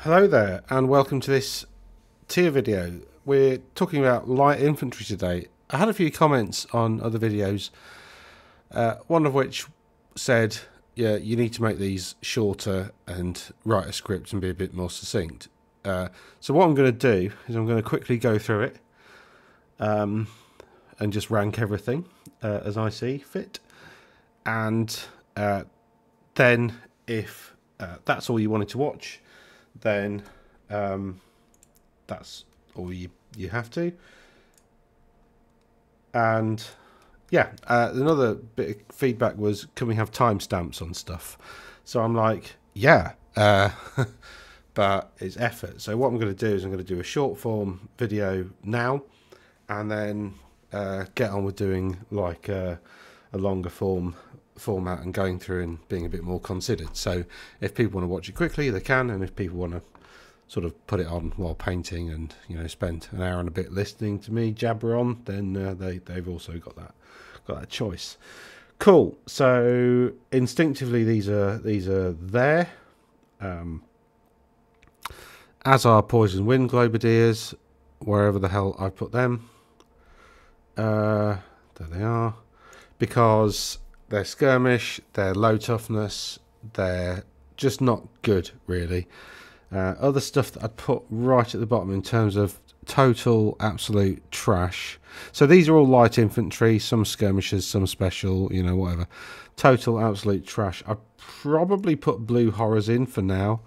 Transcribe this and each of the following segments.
Hello there and welcome to this tier video. We're talking about light infantry today. I had a few comments on other videos, one of which said, yeah, you need to make these shorter and write a script and be a bit more succinct. So what I'm going to do is I'm going to quickly go through it and just rank everything as I see fit. And then if that's all you wanted to watch, then that's all you have to. And yeah, another bit of feedback was, can we have timestamps on stuff? So I'm like, yeah, but it's effort. So what I'm going to do is I'm going to do a short form video now, and then get on with doing like a longer format and going through and being a bit more considered. So if people want to watch it quickly, they can, and if people want to sort of put it on while painting and, you know, spend an hour and a bit listening to me jabber on, then they've also got that choice. Cool. So instinctively these are there, as are Poison Wind Globadiers, wherever the hell I put them. There they are, because they're skirmish, they're low toughness, they're just not good, really. Other stuff that I'd put right at the bottom in terms of total absolute trash. So these are all light infantry, some skirmishers, some special, you know, whatever. Total absolute trash. I'd probably put blue horrors in for now,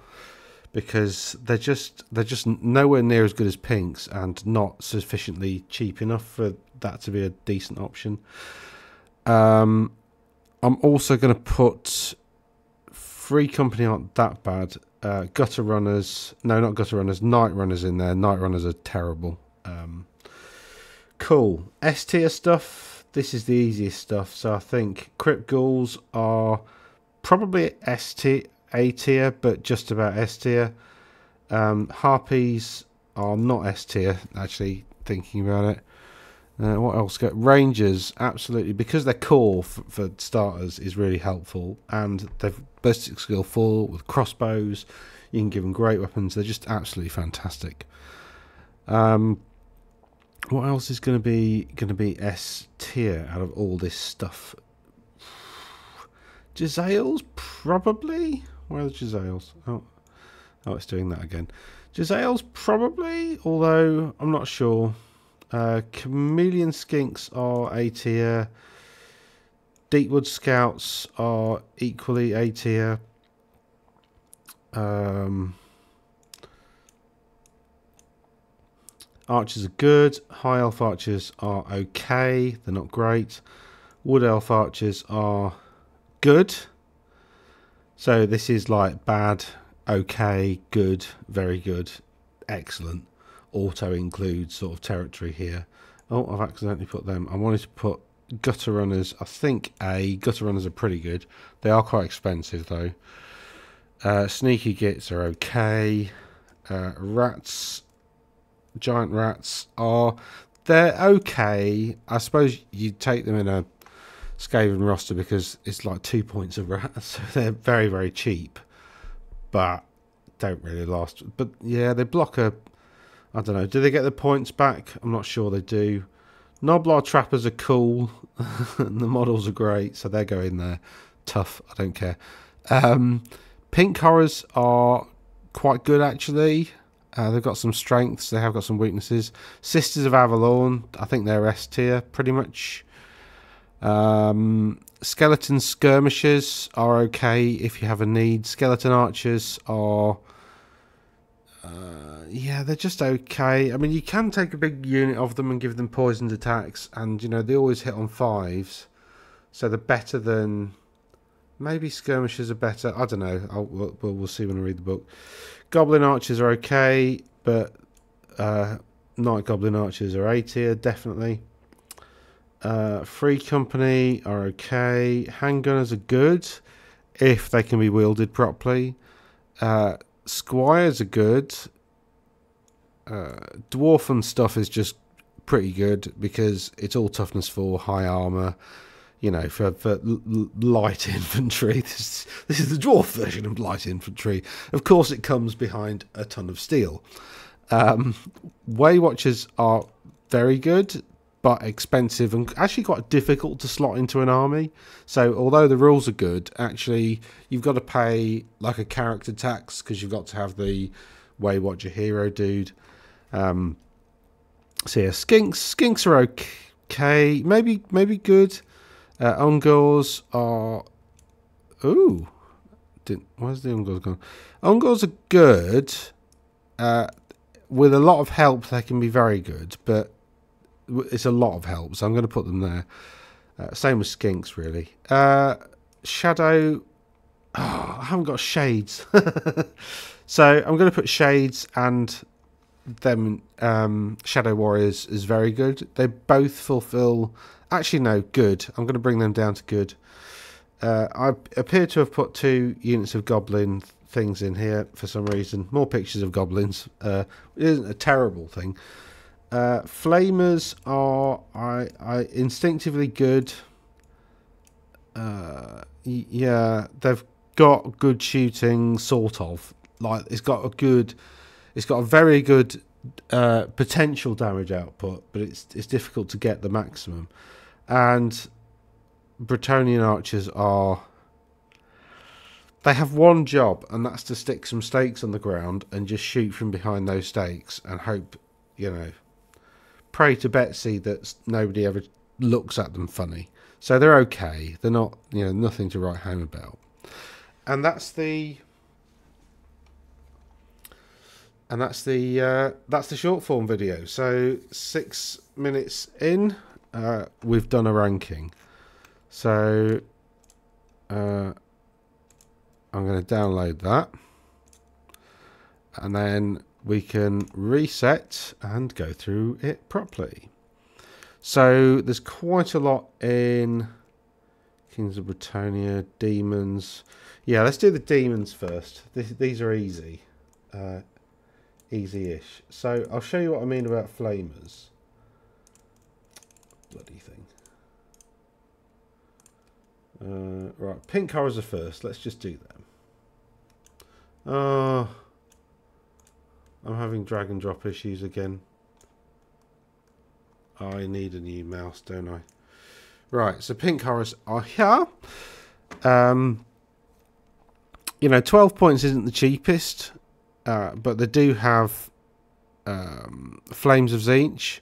because they're just nowhere near as good as pinks and not sufficiently cheap enough for that to be a decent option. I'm also going to put Free Company aren't that bad. Gutter Runners, no, not Gutter Runners, Night Runners in there. Night Runners are terrible. Cool. S tier stuff. This is the easiest stuff. So I think Crypt Ghouls are probably S tier, A tier, but just about S tier. Harpies are not S tier, actually, thinking about it. What else? Rangers, absolutely, because their core for starters is really helpful, and they've ballistic skill 4 with crossbows. You can give them great weapons. They're just absolutely fantastic. What else is going to be S tier out of all this stuff? Jezzails, probably. Where are the Jezzails? Oh, it's doing that again. Jezzails, probably, although I'm not sure. Chameleon Skinks are A tier. Deepwood Scouts are equally A tier. Archers are good. High Elf Archers are okay. They're not great. Wood Elf Archers are good. So this is like bad, okay, good, very good, excellent. Auto includes sort of territory here. Oh, I've accidentally put them. I wanted to put Gutter Runners. I think Gutter Runners are pretty good. They are quite expensive though. Sneaky Gits are okay. Rats, giant rats they're okay. I suppose you take them in a Skaven roster because it's like 2 points of rats, so they're very, very cheap, but don't really last. But yeah, they block a, I don't know, do they get the points back? I'm not sure they do. Gnoblar Trappers are cool. The models are great, so they go in there. Tough, I don't care. Pink Horrors are quite good, actually. They've got some strengths, they have got some weaknesses. Sisters of Avelorn, I think they're S tier, pretty much. Skeleton Skirmishers are okay if you have a need. Skeleton Archers are... yeah, they're just okay. I mean, you can take a big unit of them and give them poisoned attacks, and, you know, they always hit on 5s. So they're better than... Maybe Skirmishers are better. I don't know. We'll see when I read the book. Goblin Archers are okay, but Night Goblin Archers are A tier, definitely. Free Company are okay. Handgunners are good if they can be wielded properly. Squires are good. Dwarven stuff is just pretty good because it's all toughness 4, high armor. you know, for light infantry. This is the dwarf version of light infantry. Of course, it comes behind a ton of steel. Way Watchers are very good, but expensive and actually quite difficult to slot into an army. So although the rules are good, actually you've got to pay like a character tax because you've got to have the Way Watcher hero dude. So yeah, Skinks are okay, maybe good. Ungors are... Ooh. Where's the Ungors gone? Ungors are good. With a lot of help, they can be very good, but it's a lot of help, so I'm going to put them there. Same with Skinks, really. Shadow... Oh, I haven't got shades. So I'm going to put shades and them Shadow Warriors is very good. They both fulfill... Actually, no, good. I'm going to bring them down to good. I appear to have put 2 units of Goblin things in here for some reason. More pictures of Goblins. It isn't a terrible thing. Flamers are I instinctively good. Yeah, they've got good shooting, sort of. Like it's got a very good potential damage output, but it's difficult to get the maximum. And Bretonnian Archers are... They have one job, and that's to stick some stakes on the ground and just shoot from behind those stakes and hope, you know, pray to Betsy that nobody ever looks at them funny. So they're okay. They're not, you know, nothing to write home about. And that's the short form video. So 6 minutes in, we've done a ranking. So I'm going to download that, and then we can reset and go through it properly. So there's quite a lot in Kings of Bretonnia, Demons. Yeah, let's do the Demons first. These are easy. Easy-ish. So I'll show you what I mean about Flamers. Bloody thing. Right, Pink Horrors are first. Let's just do them. I'm having drag and drop issues again. I need a new mouse, don't I? Right, so Pink Horrors are here. You know, 12 points isn't the cheapest, but they do have Flames of Tzeentch,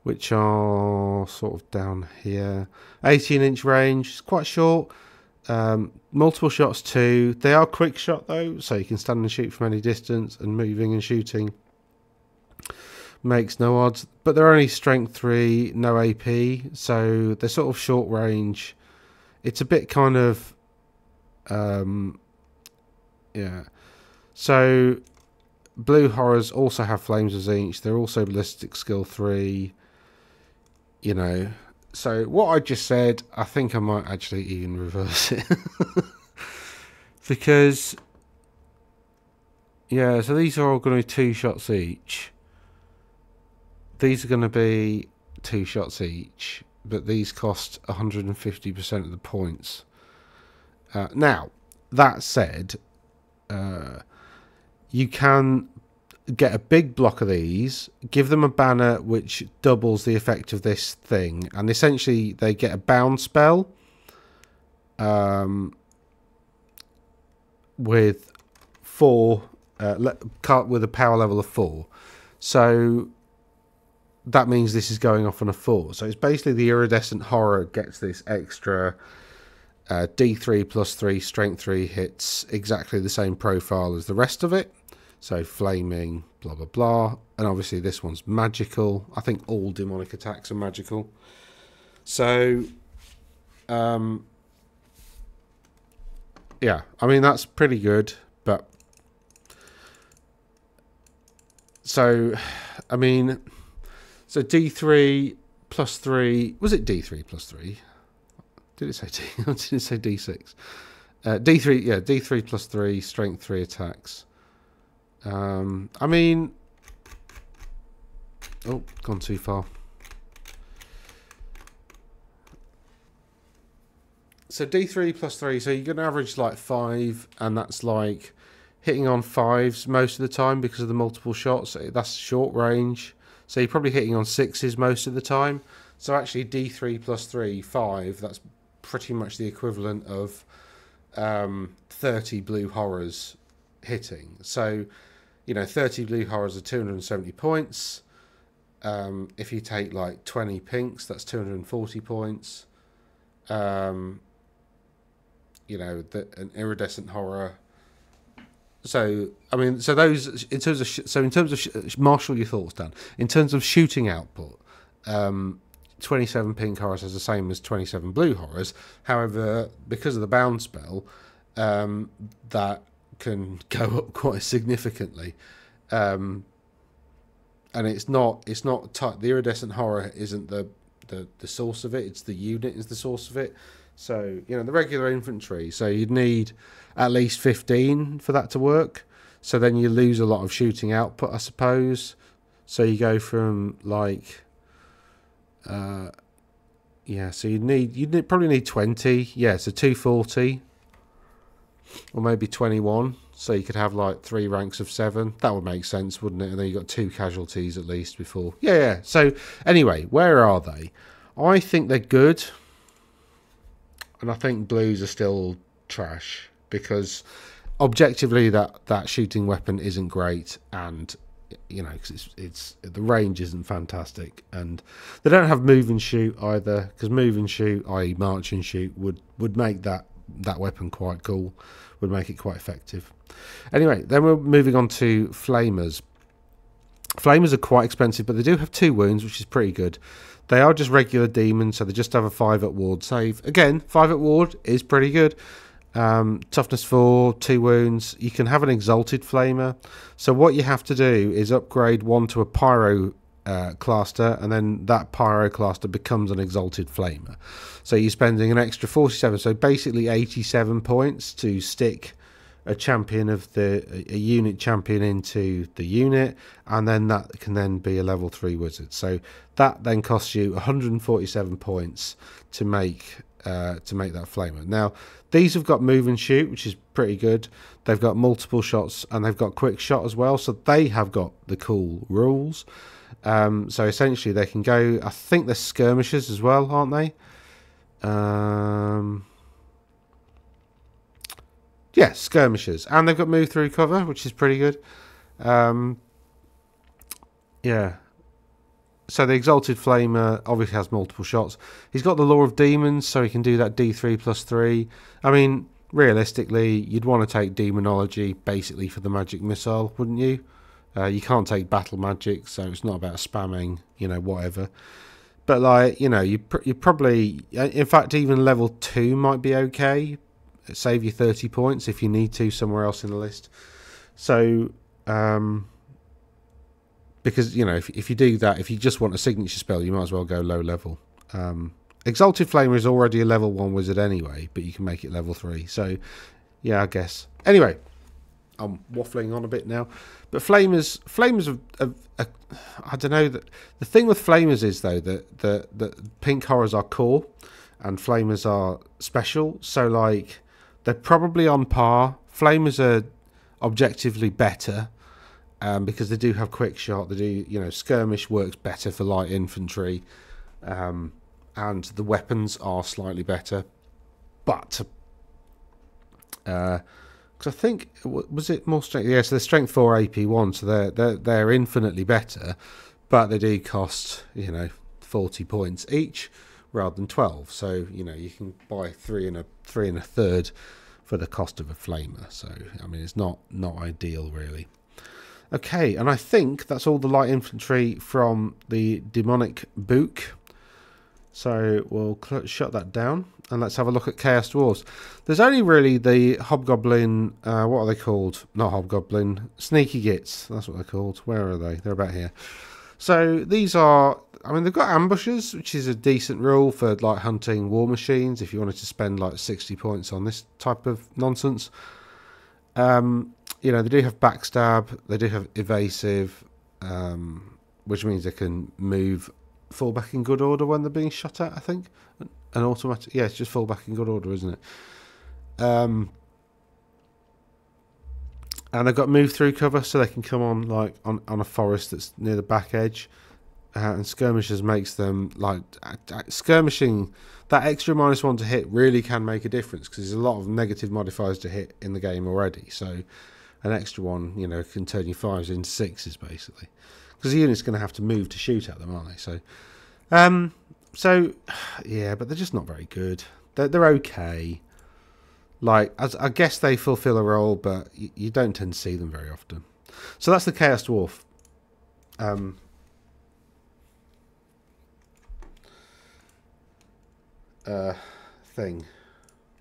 which are sort of down here. 18-inch range, it's quite short. Multiple shots too. They are quick shot though, so you can stand and shoot from any distance, and moving and shooting makes no odds. But they're only strength 3, no AP, so they're sort of short range. It's a bit kind of yeah. So Blue Horrors also have Flames of Tzeentch. They're also ballistic skill 3. You know. So what I just said, I think I might actually even reverse it. Because, yeah, so these are all going to be 2 shots each. These are going to be 2 shots each, but these cost 150% of the points. Now, that said, you can get a big block of these, give them a banner which doubles the effect of this thing, and essentially they get a bound spell with 4 with a power level of 4. So that means this is going off on a 4. So it's basically the iridescent horror gets this extra D3 plus 3 strength 3 hits, exactly the same profile as the rest of it. So flaming, blah, blah, blah. And obviously this one's magical. I think all demonic attacks are magical. So, yeah, I mean, that's pretty good. But, so, I mean, so D3 plus 3, was it D3 plus 3? Did it say D? Did it say D6? D3, yeah, D3 plus 3, strength 3 attacks. I mean, oh, gone too far. So D3 plus 3, so you're going to average like 5, and that's like hitting on 5s most of the time because of the multiple shots. That's short range. So you're probably hitting on 6s most of the time. So actually D3 plus 3, 5, that's pretty much the equivalent of 30 blue horrors hitting. So, you know, 30 blue horrors are 270 points. If you take like 20 pinks, that's 240 points. You know, an iridescent horror. So I mean, so those in terms of marshal your thoughts, Dan. In terms of shooting output, 27 pink horrors is the same as 27 blue horrors. However, because of the bound spell, that can go up quite significantly. And it's not the iridescent horror isn't the source of it. It's the unit is the source of it. So, you know, the regular infantry, so you'd need at least 15 for that to work. So then you lose a lot of shooting output, I suppose. So you go from like, yeah, so you'd probably need 20. Yeah, so 240 or maybe 21. So you could have like 3 ranks of 7. That would make sense, wouldn't it? And then you got 2 casualties at least before. Yeah. So anyway, where are they? I think they're good. And I think blues are still trash because objectively that shooting weapon isn't great, and you know, cause it's the range isn't fantastic, and they don't have move and shoot either, because move and shoot, i.e. march and shoot, would make that weapon quite cool, would make it quite effective. Anyway, then we're moving on to flamers. Flamers are quite expensive, but they do have 2 wounds, which is pretty good. They are just regular demons, so they just have a 5 at ward save. Again, 5 at ward is pretty good. Toughness 4, 2 wounds. You can have an exalted flamer. So what you have to do is upgrade one to a pyro cluster, and then that pyroclaster becomes an exalted flamer. So you're spending an extra 47, so basically 87 points to stick a champion of a unit champion into the unit, and then that can then be a level 3 wizard. So that then costs you 147 points to make that flamer. Now these have got move and shoot, which is pretty good. They've got multiple shots and they've got quick shot as well, so they have got the cool rules. So essentially they can go, I think they're skirmishers as well, aren't they? Yeah, skirmishers, and they've got move through cover, which is pretty good. Yeah. So the Exalted Flamer obviously has multiple shots. He's got the Law of Demons, so he can do that D3 plus 3. I mean, realistically, you'd want to take Demonology basically for the magic missile, wouldn't you? You can't take battle magic, so it's not about spamming, you know, whatever. But like, you know, you probably, in fact, even level 2 might be okay. Save you 30 points if you need to somewhere else in the list. So, because, you know, if you do that, if you just want a signature spell, you might as well go low level. Exalted Flamer is already a level 1 wizard anyway, but you can make it level 3. So, yeah, I guess. Anyway, I'm waffling on a bit now. But flamers I don't know. The thing with flamers is, though, that pink horrors are core and flamers are special. So, like, they're probably on par. Flamers are objectively better because they do have quick shot. They do, you know, skirmish works better for light infantry, and the weapons are slightly better. But because I think, was it more strength? Yeah, so they're strength 4 AP 1, so they're infinitely better, but they do cost, you know, 40 points each rather than 12. So, you know, you can buy 3 and a third for the cost of a flamer. So, I mean, it's not ideal really. Okay, and I think that's all the light infantry from the demonic book. So we'll shut that down and let's have a look at Chaos Dwarves. There's only really the Hobgoblin, what are they called? Not Hobgoblin, Sneaky Gits, that's what they're called. Where are they? They're about here. So these are, I mean, they've got ambushers, which is a decent rule for like hunting war machines if you wanted to spend like 60 points on this type of nonsense. You know, they do have backstab, they do have evasive, which means they can fall back in good order when they're being shot at, I think. an automatic. Yeah, it's just fall back in good order, isn't it? And they've got move through cover, so they can come on like on a forest that's near the back edge. And skirmishers makes them like skirmishing. That extra -1 to hit really can make a difference because there's a lot of negative modifiers to hit in the game already. So an extra one, you know, can turn your 5s into 6s basically, because the unit's going to have to move to shoot at them, aren't they? So, yeah, but they're just not very good. They're okay. Like, I guess they fulfill a role, but you don't tend to see them very often. So that's the Chaos Dwarf. Thing.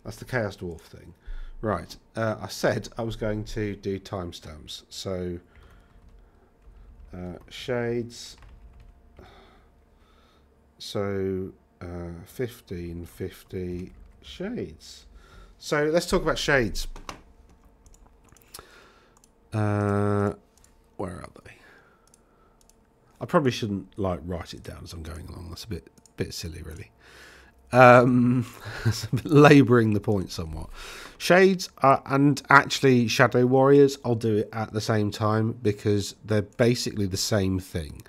That's the Chaos Dwarf thing. Right. I said I was going to do timestamps. So, shades. So, 1550 shades. So let's talk about shades. Where are they? I probably shouldn't like write it down as I'm going along. That's a bit silly, really. Labouring the point somewhat. Shades and actually Shadow Warriors, I'll do it at the same time because they're basically the same thing.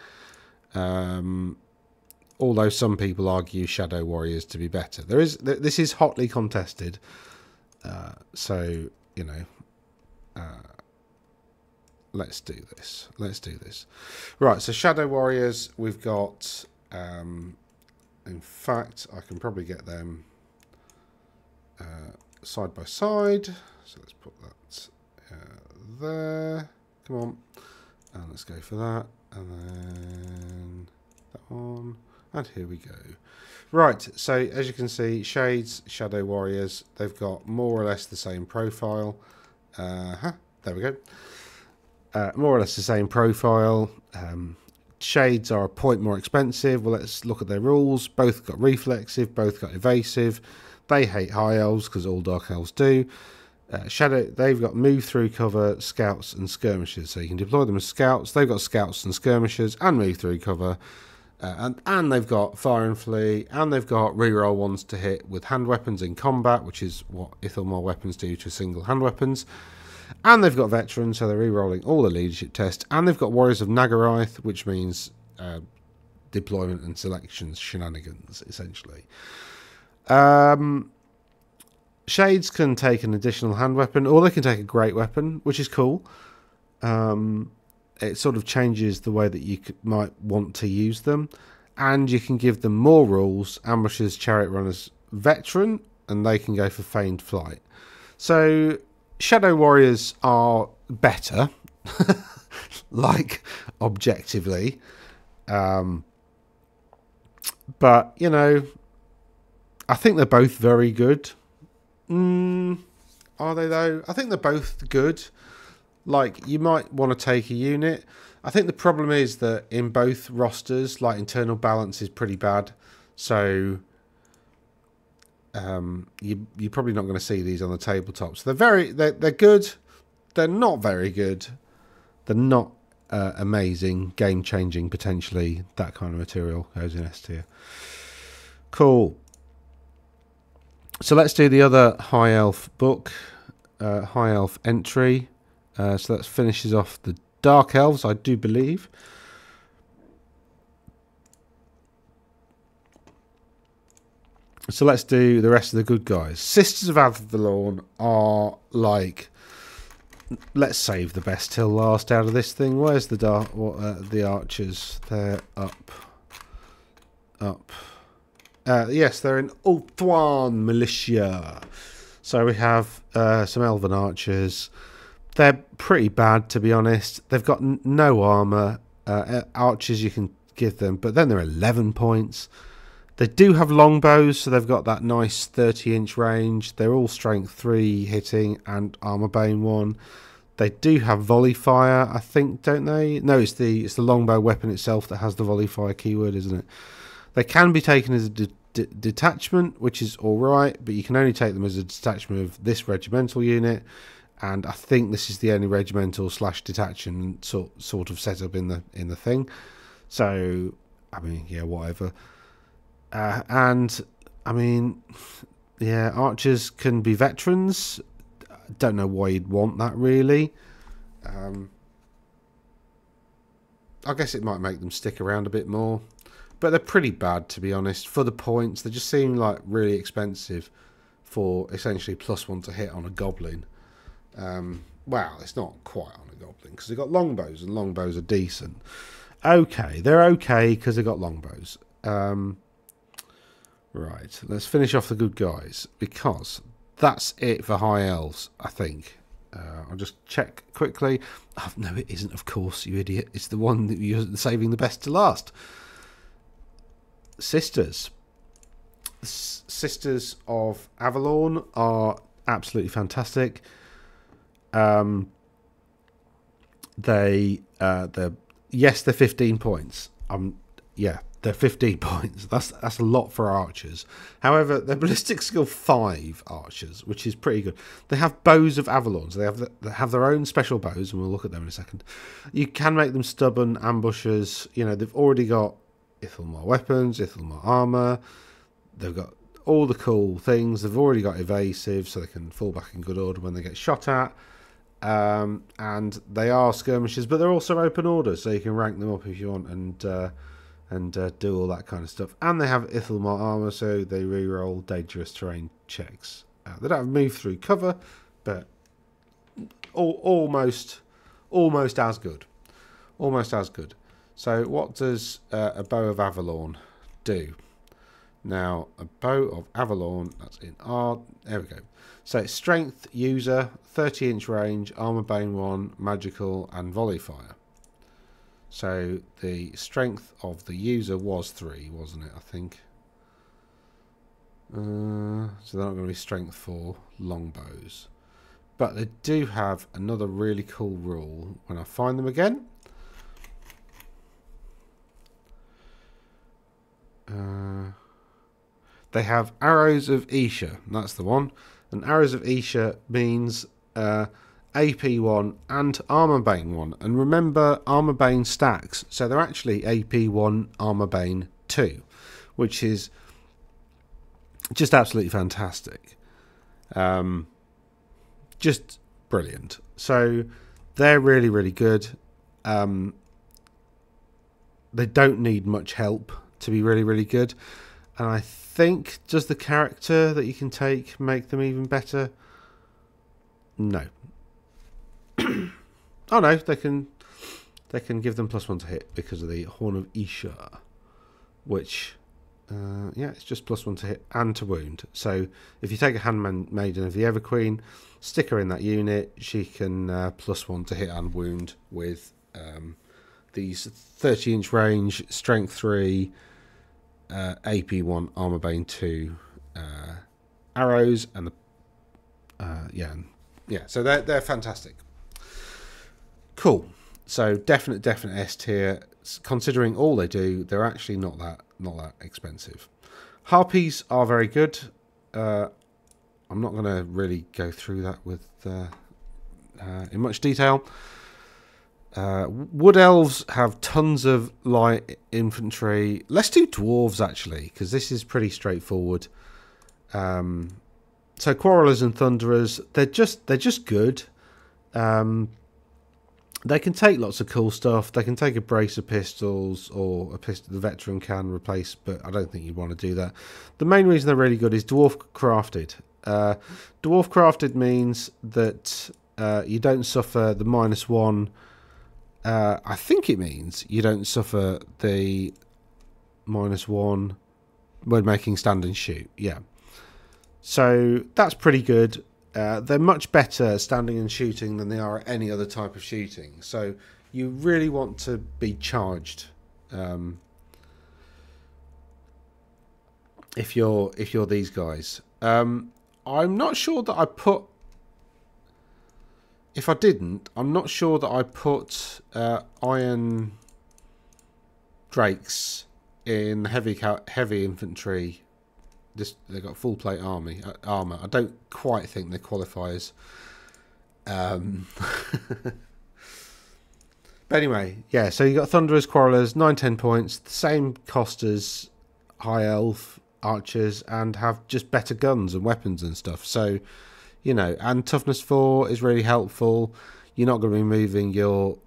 Although some people argue Shadow Warriors to be better. This is hotly contested. So, you know, let's do this. Right, so Shadow Warriors, we've got, in fact, I can probably get them side by side. So let's put that there. Come on. And let's go for that. And then that one. And here we go. Right, so as you can see, Shades, Shadow Warriors, they've got more or less the same profile. There we go. More or less the same profile. Shades are a point more expensive. Well, let's look at their rules. Both got reflexive, both got evasive. They hate high elves because all dark elves do. Shadow, they've got move through cover, scouts and skirmishers. So you can deploy them as scouts. They've got scouts and skirmishers and move through cover. And they've got fire and flee, and they've got reroll ones to hit with hand weapons in combat, which is what Ithalmor weapons do to single hand weapons. And they've got veterans, so they're rerolling all the leadership tests. And they've got Warriors of Nagarath, which means deployment and selections shenanigans, essentially. Shades can take an additional hand weapon, or they can take a great weapon, which is cool. It sort of changes the way that you might want to use them. And you can give them more rules. Ambushers, Chariot Runners, Veteran, and they can go for Feigned Flight. So, Shadow Warriors are better, like, objectively. But, you know, I think they're both very good. Are they, though? I think they're both good. Like, you might want to take a unit. I think the problem is that in both rosters, like, internal balance is pretty bad. So, you're probably not going to see these on the tabletop. So they're good. They're not very good. They're not amazing, game-changing, potentially. That kind of material goes in S tier. Cool. So let's do the other High Elf book. High Elf entry. So that finishes off the Dark Elves, I do believe. So let's do the rest of the good guys. Sisters of Avelorn are like, let's save the best till last out of this thing. Where's the archers? They're up. Yes, they're in Ulthuan Militia. So we have some Elven Archers. They're pretty bad, to be honest. They've got no armour. Archers you can give them, but then they're 11 points. They do have longbows, so they've got that nice 30-inch range. They're all strength 3 hitting and armour bane 1. They do have volley fire, I think, don't they? No, it's the longbow weapon itself that has the volley fire keyword, isn't it? They can be taken as a detachment, which is all right, but you can only take them as a detachment of this regimental unit. And I think this is the only regimental / detachment sort of setup in the thing. So, I mean, yeah, whatever. And I mean, yeah, archers can be veterans. Don't know why you'd want that, really. I guess it might make them stick around a bit more. But they're pretty bad, to be honest. For the points, they just seem like really expensive for essentially +1 to hit on a goblin. Well, it's not quite on a goblin, because they've got longbows, and longbows are decent. Okay, they're okay because they've got longbows. Right, let's finish off the good guys, because that's it for high elves, I think. I'll just check quickly. Oh, no, it isn't, of course, you idiot. It's the one that you're saving the best to last. Sisters. Sisters of Avelorn are absolutely fantastic. They're 15 points. Yeah, they're 15 points. That's a lot for archers. However, they're ballistic skill 5 archers, which is pretty good. They have bows of Avelorn, so they have their own special bows, and we'll look at them in a second. You can make them stubborn ambushers. You know, they've already got Ithelmar weapons, Ithelmar armor. They've got all the cool things. They've already got evasive, so they can fall back in good order when they get shot at. And they are skirmishers, but they're also open order, so you can rank them up if you want and do all that kind of stuff. And they have Ithelmar armor, so they reroll dangerous terrain checks. They don't have move through cover, but almost as good. Almost as good. So what does a bow of Avelorn do? Now, a bow of Avelorn, that's in R, there we go. So it's strength, user, 30-inch range, armor bane 1, magical, and volley fire. So the strength of the user was 3, wasn't it, I think? So they're not going to be strength 4 longbows. But they do have another really cool rule when I find them again. They have Arrows of Isha, that's the one. And Arrows of Isha means AP 1 and Armor Bane 1. And remember, Armor Bane stacks, so they're actually AP 1, Armor Bane 2, which is just absolutely fantastic. Just brilliant. So they're really, really good. They don't need much help to be really, really good. And I think, does the character that you can take make them even better? No. Oh no, they can give them +1 to hit because of the Horn of Isha, which yeah, it's just +1 to hit and to wound. So if you take a Handmaiden of the Everqueen, stick her in that unit, she can +1 to hit and wound with these 30-inch range, strength 3, AP 1, armor bane 2 arrows, and the yeah. So they're fantastic. Cool. So definite S tier. Considering all they do, they're actually not that expensive. Harpies are very good. I'm not going to really go through that with in much detail. Wood elves have tons of light infantry. Let's do dwarves actually, because this is pretty straightforward. So quarrelers and thunderers, they're just good. They can take lots of cool stuff. They can take a brace of pistols, or a pistol the veteran can replace, but I don't think you'd want to do that. The main reason they're really good is dwarf crafted. Dwarf crafted means that you don't suffer the -1. I think it means you don't suffer the -1 when making stand and shoot. Yeah. So that's pretty good. They're much better standing and shooting than they are at any other type of shooting. So you really want to be charged if you're these guys. I'm not sure that I put. If I didn't, I'm not sure that I put Iron Drakes in heavy infantry. They've got full plate armor. I don't quite think they qualify as. But anyway, yeah. So you got Thunderers, Quarrelers, 9-10 points, the same cost as High Elf. archers and have just better guns and weapons and stuff. So, you know, and toughness 4 is really helpful. You're not going to be moving your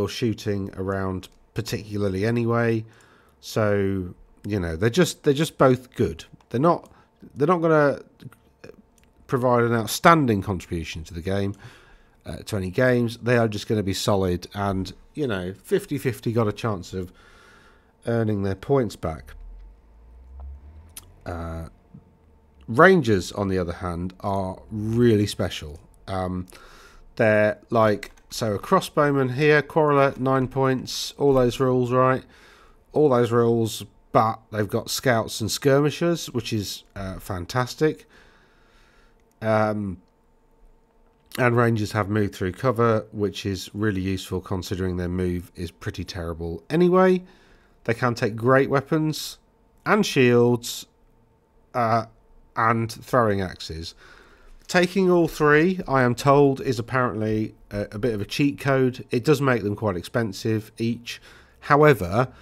shooting around particularly anyway. So, you know, they're just both good. They're not going to provide an outstanding contribution to the game, to any games. They are just going to be solid and, you know, 50-50 got a chance of earning their points back. Rangers, on the other hand, are really special. They're like, so a crossbowman here, quarreler, 9 points, all those rules, right? All those rules, but they've got scouts and skirmishers, which is fantastic. And rangers have move through cover, which is really useful considering their move is pretty terrible anyway. They can take great weapons and shields and throwing axes. Taking all 3, I am told, is apparently a bit of a cheat code. It does make them quite expensive each. However,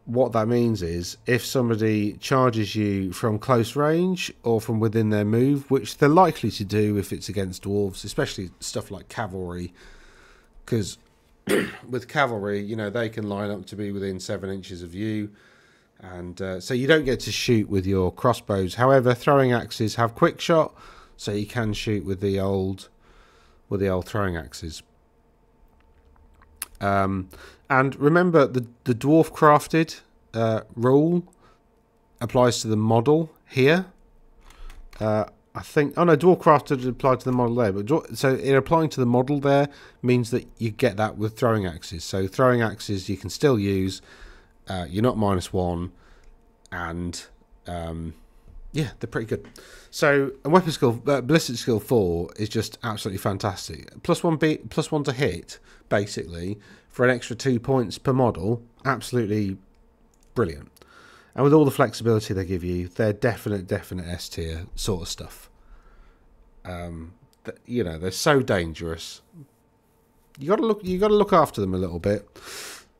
what that means is if somebody charges you from close range or from within their move, which they're likely to do if it's against dwarves, especially stuff like cavalry, because with cavalry, you know, they can line up to be within 7 inches of you, and so you don't get to shoot with your crossbows. However, throwing axes have quick shot, so you can shoot with the old throwing axes. And remember, the dwarf crafted rule applies to the model here. I think, oh no, dwarf crafted applied to the model there, but so in applying to the model there means that you get that with throwing axes. So throwing axes you can still use. You're not -1, and yeah, they're pretty good. So, and weapon skill, ballistic skill 4 is just absolutely fantastic. +1 to hit, basically, for an extra 2 points per model. Absolutely brilliant. And with all the flexibility they give you, they're definite S tier sort of stuff. You know, they're so dangerous. You got to look after them a little bit.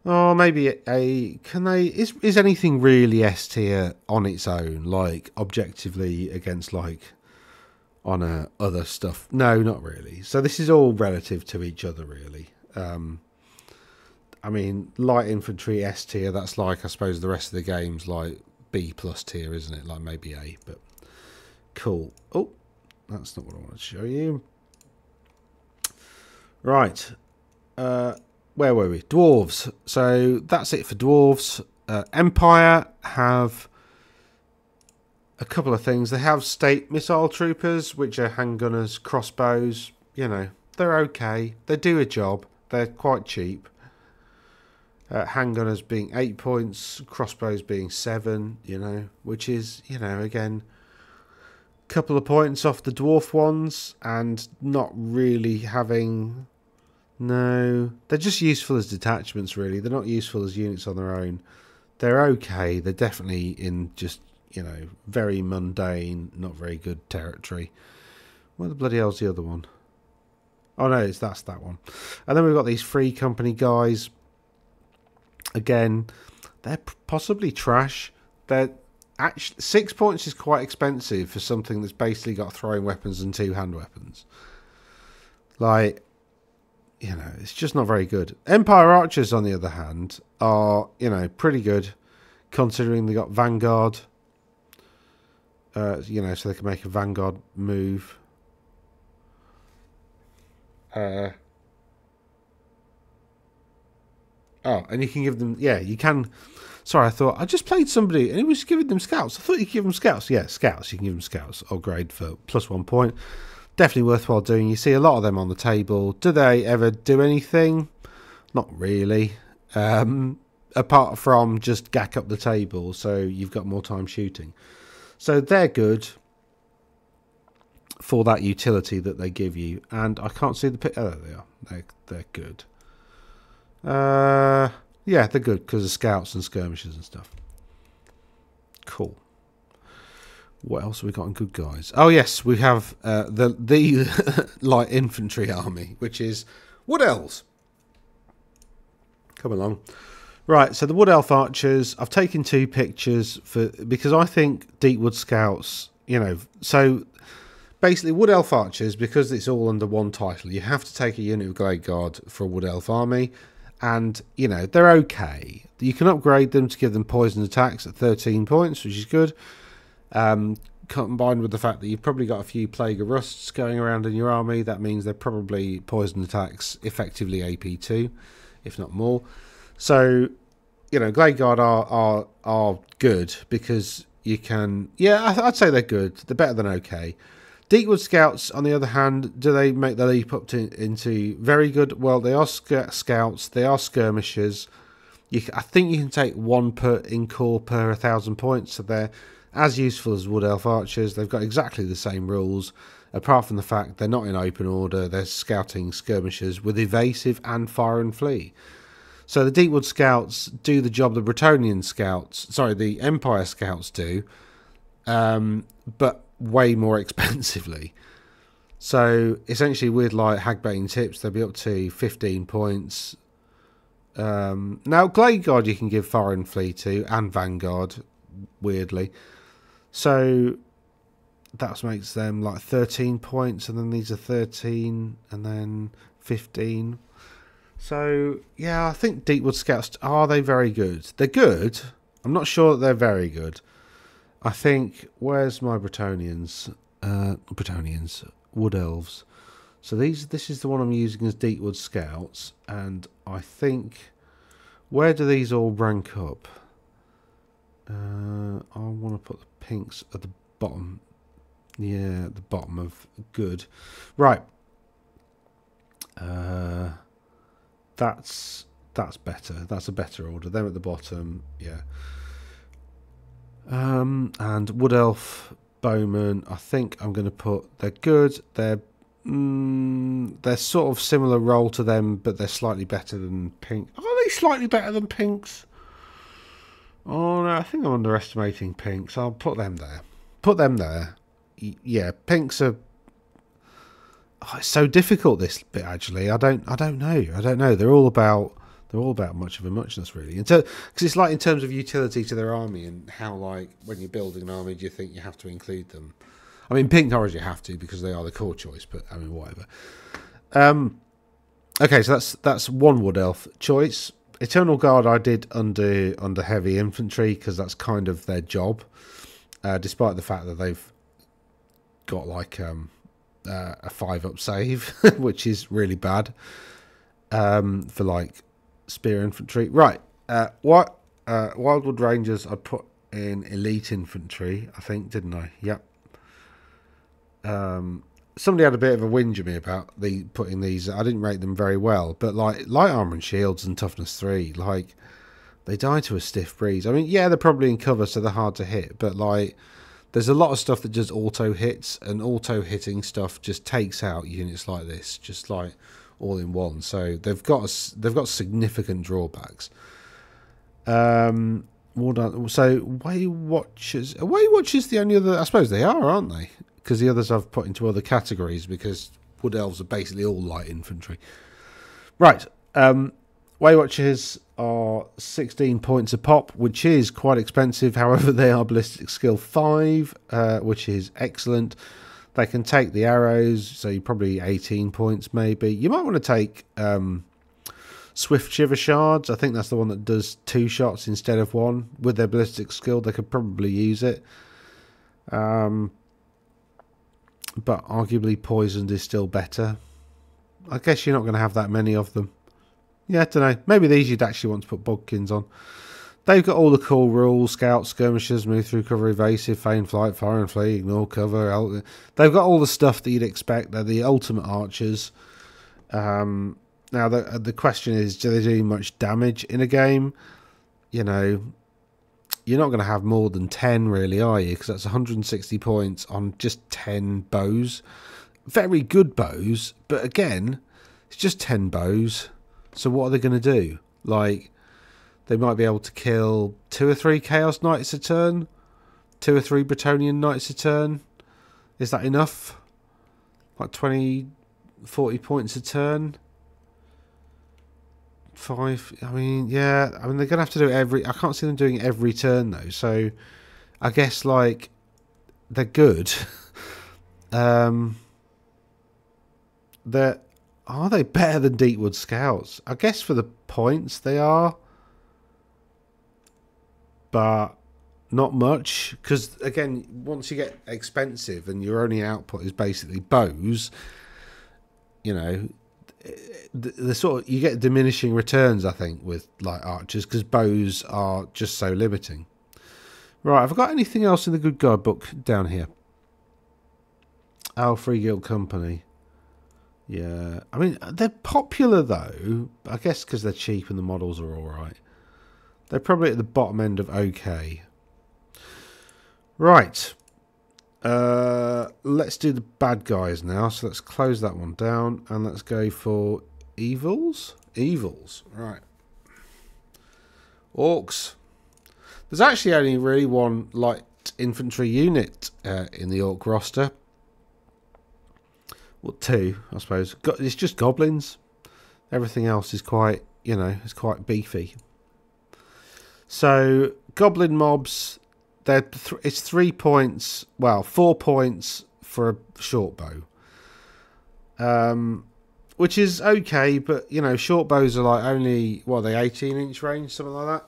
Oh, maybe is anything really S tier on its own, like objectively against like on other stuff? No, not really. So this is all relative to each other, really. I mean, light infantry S tier. That's like, I suppose, the rest of the game's like B+ tier, isn't it? Like maybe A, but cool. Oh, that's not what I want to show you. Right. Where were we? Dwarves. So that's it for dwarves. Empire have a couple of things. They have state missile troopers, which are handgunners, crossbows. You know, they're okay. They do a job. They're quite cheap. Handgunners being 8 points, crossbows being 7, you know, which is, you know, again, a couple of points off the dwarf ones and not really having... No, they're just useful as detachments, really. They're not useful as units on their own. They're okay. They're definitely in just, you know, very mundane, not very good territory. Where the bloody hell's the other one? Oh, no, that's that one. And then we've got these free company guys. Again, they're possibly trash. They're actually 6 points is quite expensive for something that's basically got throwing weapons and 2 hand weapons. Like... You know, it's just not very good. Empire Archers, on the other hand, are, you know, pretty good, considering they got Vanguard. You know, so they can make a Vanguard move. Oh, and you can give them... Yeah, you can... Sorry, I thought... I just played somebody, and he was giving them scouts. I thought you could give them scouts. Yeah, scouts. You can give them scouts. Upgrade for +1 point. Definitely worthwhile doing. You see a lot of them on the table. Do they ever do anything? Not really. Apart from just gack up the table so you've got more time shooting. So they're good for that utility that they give you. And I can't see the pit. Oh, there they are. They're good. Yeah, they're good because of scouts and skirmishers and stuff. Cool. What else have we got in good guys? Oh yes, we have the light infantry army, which is Wood Elves. Come along. Right, so the Wood Elf Archers, I've taken 2 pictures because I think Deepwood Scouts, you know, so basically Wood Elf Archers, because it's all under one title, you have to take a unit of Glade Guard for a Wood Elf army, and, you know, they're okay. You can upgrade them to give them poison attacks at 13 points, which is good, combined with the fact that you've probably got a few Plague of Rusts going around in your army. That means they're probably poison attacks, effectively AP2, if not more. So, you know, Glade Guard are good because you can... Yeah, I'd say they're good. They're better than okay. Deepwood Scouts, on the other hand, do they make the leap up into very good? Well, they are scouts. They are skirmishers. I think you can take 1 in core per 1,000 points. So they're as useful as Wood Elf Archers. They've got exactly the same rules, apart from the fact they're not in open order. They're scouting skirmishers with evasive and fire and flee. So the Deepwood Scouts do the job the Bretonnian Scouts, sorry, the Empire Scouts do, but way more expensively. So essentially with like Hagbane tips, they'll be up to 15 points. Now Glade Guard you can give fire and flee to, and Vanguard, weirdly. So that makes them like 13 points, and then these are 13, and then 15. So, yeah, I think Deepwood Scouts, are they very good? They're good. I'm not sure that they're very good. I think, where's my Bretonnians? Bretonnians, Wood Elves. So this is the one I'm using as Deepwood Scouts. And I think, where do these all rank up? I want to put the pinks at the bottom. Yeah, at the bottom of good. Right. That's better. That's a better order. Them at the bottom, yeah. And Wood Elf Bowman, I think I'm going to put. They're good. They're sort of similar role to them, but they're slightly better than pink. Are they slightly better than pinks? Oh no, I think I'm underestimating pinks. I'll put them there. Put them there. Yeah, pinks are. Oh, it's so difficult, this bit, actually. I don't know. They're all about much of a muchness, really. Because it's like in terms of utility to their army and how, like, when you're building an army, do you think you have to include them? I mean, pink Norwich you have to because they are the core choice, but I mean, whatever. Okay, so that's one Wood Elf choice. Eternal Guard I did under heavy infantry because that's kind of their job, despite the fact that they've got like a 5-up save, which is really bad for like spear infantry. Right, Wildwood Rangers I put in elite infantry, I think, didn't I? Yep. Somebody had a bit of a whinge at me about putting these. I didn't rate them very well, but like light armor and shields and toughness 3, like they die to a stiff breeze. I mean, yeah, they're probably in cover, so they're hard to hit, but like there's a lot of stuff that just auto hits, and auto hitting stuff just takes out units like this, just like all in one. So they've got significant drawbacks. So Way Watchers. Are Way Watchers the only other? I suppose they are, aren't they? Because the others I've put into other categories because Wood Elves are basically all light infantry. Right. Way Watchers are 16 points a pop, which is quite expensive. However, they are ballistic skill 5, which is excellent. They can take the arrows, so you're probably 18 points maybe. You might want to take Swift Shiver Shards. I think that's the one that does 2 shots instead of 1. With their ballistic skill, they could probably use it. But arguably poisoned is still better. I guess you're not going to have that many of them. Yeah, I don't know. Maybe these you'd actually want to put Bodkins on. They've got all the cool rules. Scout, skirmishers, move through cover, evasive, feign flight, fire and flee, ignore cover. They've got all the stuff that you'd expect. They're the ultimate archers. Now, the question is, do they do much damage in a game? You know, you're not going to have more than 10, really, are you? Because that's 160 points on just 10 bows. Very good bows, but again, it's just 10 bows. So what are they going to do? Like, they might be able to kill 2 or 3 Chaos Knights a turn? 2 or 3 Bretonnian Knights a turn? Is that enough? Like 20, 40 points a turn? 5. I mean, yeah. I mean, they're gonna have to do it every. I can't see them doing it every turn though. So, I guess like they're good. They're Are they better than Deepwood Scouts? I guess for the points they are, but not much. Because again, once you get expensive and your only output is basically bows, you know, the sort of you get diminishing returns. I think with like archers because bows are just so limiting. Right, have I got anything else in the Good Guide book down here? Our Free Guild Company. Yeah, I mean, they're popular though, I guess because they're cheap and the models are alright. They're probably at the bottom end of okay. Right. Let's do the bad guys now. So let's close that one down and let's go for evils. Evils, right. Orcs. There's actually only really one light infantry unit in the orc roster. Well, 2, I suppose. It's just goblins. Everything else is quite, you know, it's quite beefy. So, goblin mobs, it's 3 points, well, 4 points for a short bow. Which is okay, but, you know, short bows are like only, what are they, 18-inch range, something like that?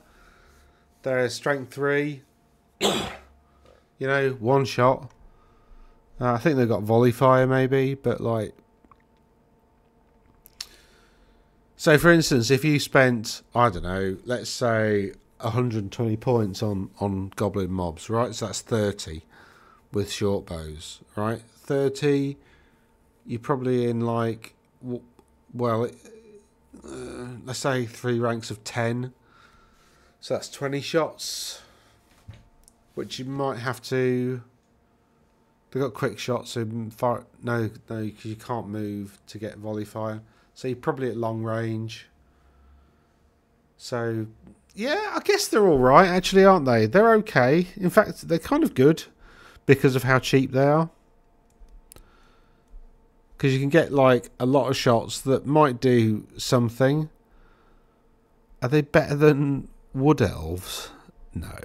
They're strength 3. You know, 1 shot. I think they've got volley fire maybe, but like... So for instance, if you spent, I don't know, let's say 120 points on goblin mobs, right? So that's 30 with short bows, right? 30, you're probably in like, well, let's say 3 ranks of 10. So that's 20 shots, which you might have to... They've got quick shots, so far, no, because you can't move to get volley fire. So you're probably at long range. So, yeah, I guess they're all right, actually, aren't they? They're okay. In fact, they're kind of good because of how cheap they are. Because you can get, like, a lot of shots that might do something. Are they better than Wood Elves? No.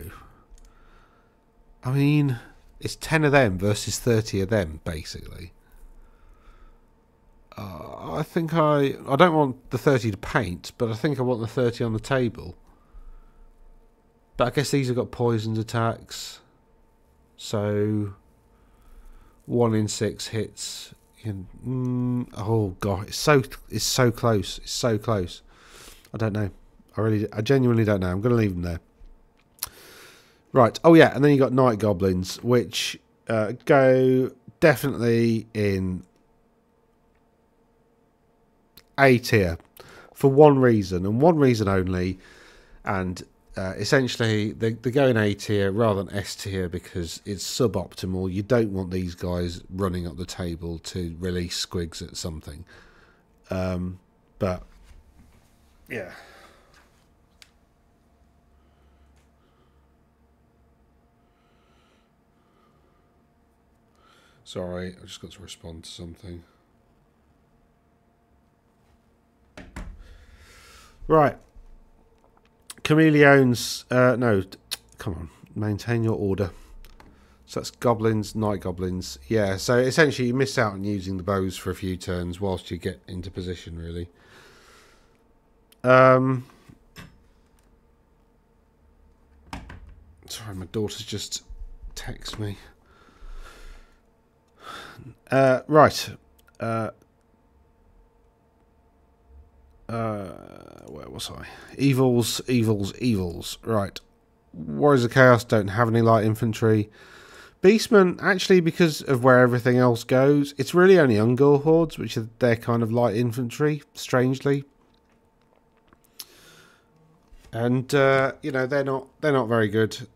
I mean... It's 10 of them versus 30 of them, basically. I think I don't want the 30 to paint, but I think I want the 30 on the table. But I guess these have got poisoned attacks. So 1 in 6 hits. Oh god, it's so close. It's so close. I don't know. I genuinely don't know. I'm going to leave them there. Right, oh yeah, and then you got Night Goblins, which go definitely in A tier for one reason, and one reason only, and essentially they go in A tier rather than S tier because it's suboptimal. You don't want these guys running up the table to release squigs at something. But, yeah. Sorry, I just got to respond to something. Right. Chameleons. No, come on. Maintain your order. So that's goblins, night goblins. Yeah, so essentially you miss out on using the bows for a few turns whilst you get into position, really. Sorry, my daughter's just texted me. Right. Where was I? Evils. Right. Warriors of Chaos don't have any light infantry. Beastmen, actually, because of where everything else goes, it's really only Ungor hordes, which are their kind of light infantry, strangely. And you know, they're not very good.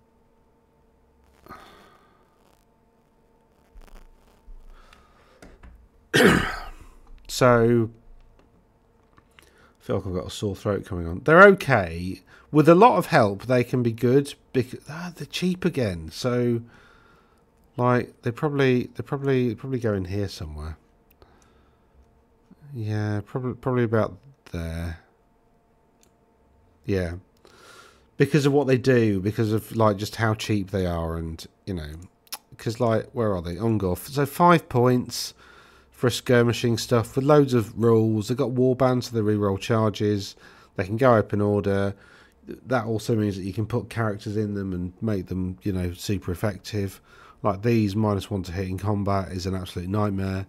So, I feel like I've got a sore throat coming on. They're okay. With a lot of help, they can be good because they're cheap again. So, like, they probably go in here somewhere. Yeah, probably about there. Yeah. Because of what they do, because of like just how cheap they are, and you know, because like where are they? Ungors. So 5 points for skirmishing stuff with loads of rules. They've got warbands, so they reroll charges. They can go open order. That also means that you can put characters in them and make them, you know, super effective. Like these, -1 to hit in combat is an absolute nightmare.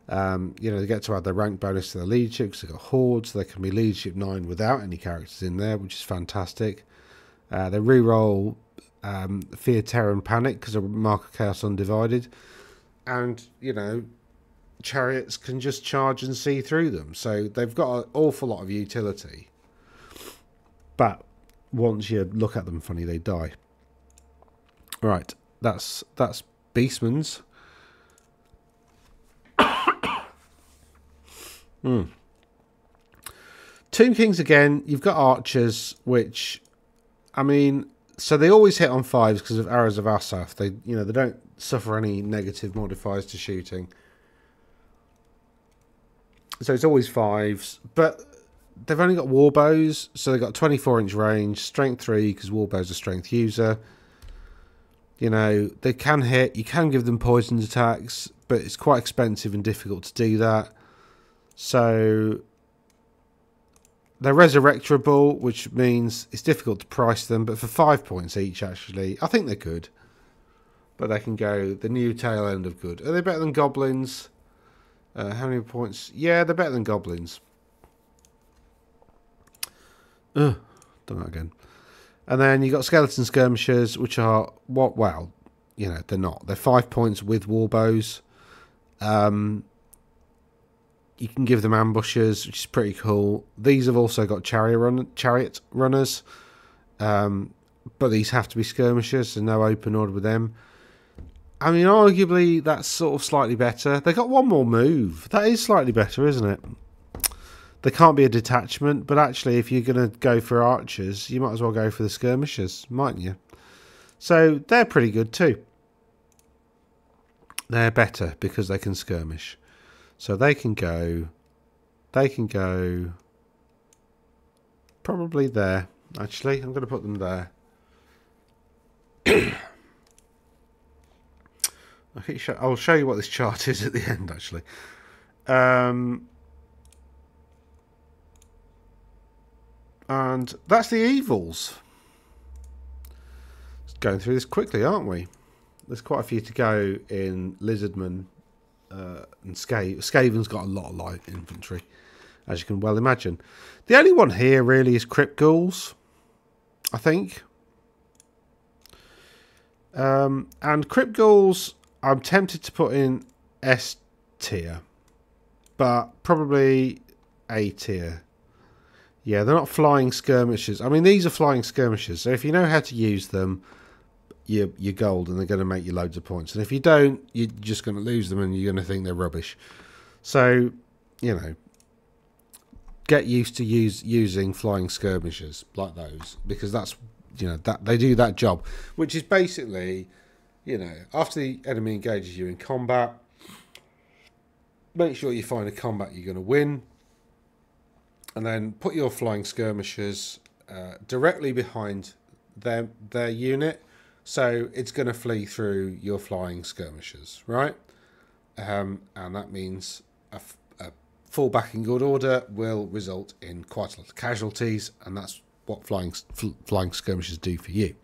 You know, they get to add their rank bonus to their leadership because they've got hordes. So they can be leadership 9 without any characters in there, which is fantastic. They reroll Fear, Terror and Panic because of Mark of Chaos Undivided. And, you know, chariots can just charge and see through them. So they've got an awful lot of utility. But once you look at them funny, they die. Right, that's Beastman's. Tomb Kings again, you've got archers, which, I mean, so they always hit on 5s because of Arrows of Asaph. They, you know, they don't suffer any negative modifiers to shooting. So it's always 5s, but they've only got warbows, so they've got 24-inch range, strength 3 because warbow's a strength user. You know, they can hit, you can give them poisoned attacks, but it's quite expensive and difficult to do that. So they're resurrectable, which means it's difficult to price them, but for 5 points each, actually, I think they're good. But they can go the new tail end of good. Are they better than Goblins? How many points? Yeah, they're better than Goblins. Done that again. And then you got Skeleton Skirmishers, which are, what? Well, you know, they're not. They're 5 points with warbows. You can give them ambushers, which is pretty cool. These have also got chariot runners, but these have to be skirmishers, so no open order with them. I mean, arguably, that's sort of slightly better. They got one more move. That is slightly better, isn't it? They can't be a detachment, but actually, if you're going to go for archers, you might as well go for the skirmishers, mightn't you? So, they're pretty good too. They're better because they can skirmish. So they can go probably there. Actually, I'm going to put them there. I'll show you what this chart is at the end, actually. And that's the evils. Just going through this quickly, aren't we? There's quite a few to go in Lizardman and Skaven's got a lot of light infantry, as you can well imagine. The only one here really is Crypt Ghouls, I think. And Crypt Ghouls, I'm tempted to put in S tier, but probably A tier. Yeah, they're not flying skirmishers. I mean, these are flying skirmishers, so if you know how to use them, you're gold, and they're going to make you loads of points. And if you don't, you're just going to lose them, and you're going to think they're rubbish. So, you know, get used to using flying skirmishers like those, because that's, you know, that they do that job, which is basically, you know, after the enemy engages you in combat, make sure you find a combat you're going to win, and then put your flying skirmishers directly behind their unit. So it's going to flee through your flying skirmishers, right? And that means a fallback in good order will result in quite a lot of casualties, and that's what flying skirmishers do for you.